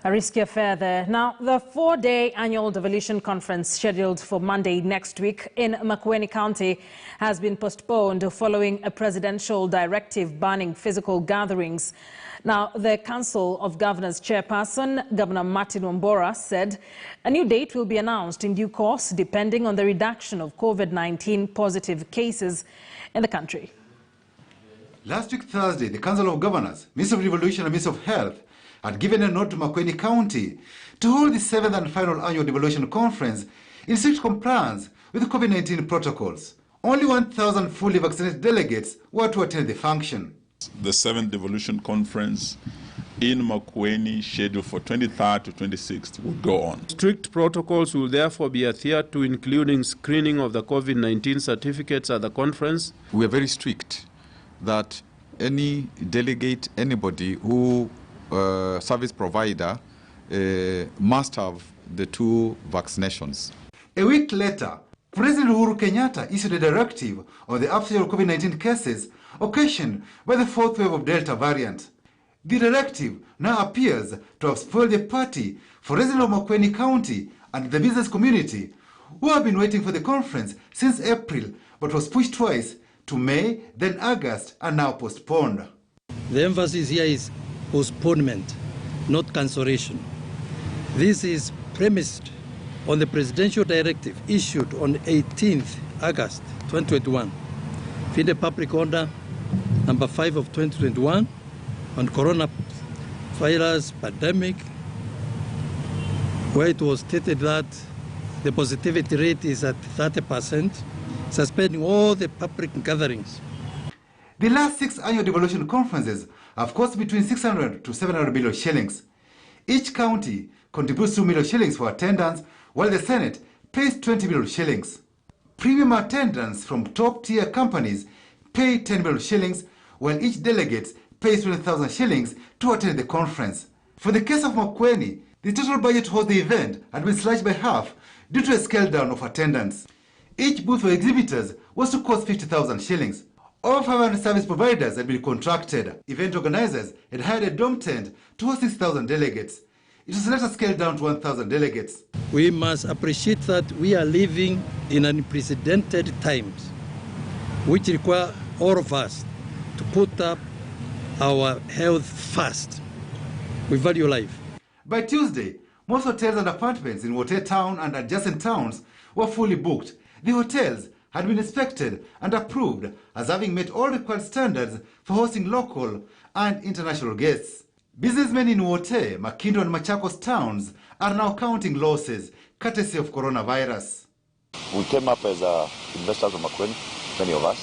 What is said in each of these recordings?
A risky affair there. Now, the four-day annual devolution conference scheduled for Monday next week in Makueni County has been postponed following a presidential directive banning physical gatherings. Now, the Council of Governors chairperson, Governor Wambora, said a new date will be announced in due course depending on the reduction of COVID-19 positive cases in the country. Last week Thursday, the Council of Governors, Minister of Devolution and Minister of Health had given a note to Makueni County to hold the 7th and final annual devolution conference in strict compliance with the COVID-19 protocols. Only 1,000 fully vaccinated delegates were to attend the function. The 7th devolution conference in Makueni, scheduled for 23rd to 26th, will go on. Strict protocols will therefore be adhered to, including screening of the COVID-19 certificates at the conference. We are very strict that any delegate, anybody who service provider must have the 2 vaccinations. A week later, President Uhuru Kenyatta issued a directive on the upsurge of COVID-19 cases occasioned by the 4th wave of Delta variant. The directive now appears to have spoiled the party for residents of Makueni County and the business community who have been waiting for the conference since April but was pushed twice to May, then August, and now postponed. The emphasis here is postponement, not cancellation. This is premised on the presidential directive issued on 18th August 2021, FIDE Public Order number 5 of 2021 on coronavirus pandemic, where it was stated that the positivity rate is at 30%, suspending all the public gatherings. The last 6 annual devolution conferences have cost between 600 to 700 million shillings. Each county contributes 2 million shillings for attendance, while the Senate pays 20 million shillings. Premium attendance from top-tier companies pay 10 million shillings, while each delegate pays 20,000 shillings to attend the conference. For the case of Makueni, the total budget to host the event had been slashed by half due to a scale-down of attendance. Each booth for exhibitors was to cost 50,000 shillings. Over 500 service providers had been contracted. Event organizers had hired a dome tent to host 6,000 delegates. It was later scaled down to 1,000 delegates. We must appreciate that we are living in unprecedented times, which require all of us to put up our health first. We value life. By Tuesday, most hotels and apartments in Wote town and adjacent towns were fully booked. The hotels had been inspected and approved as having met all required standards for hosting local and international guests. Businessmen in Wote, Makindo and Machakos towns are now counting losses courtesy of coronavirus. We came up as investors of Makueni, many of us,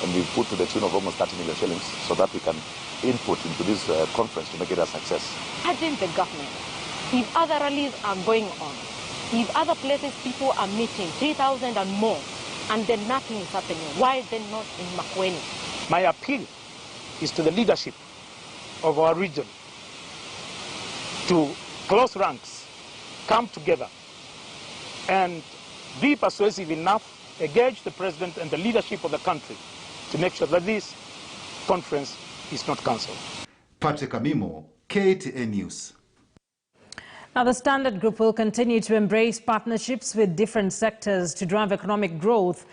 and we put to the tune of almost 30 million shillings so that we can input into this conference to make it a success. Urging the government, if other rallies are going on, if other places people are meeting, 3,000 and more, and then nothing is happening, why then not in Makueni? My appeal is to the leadership of our region to close ranks, come together, and be persuasive enough, engage the president and the leadership of the country to make sure that this conference is not cancelled. Patrick Amimo, KTN News. Now, the Standard Group will continue to embrace partnerships with different sectors to drive economic growth.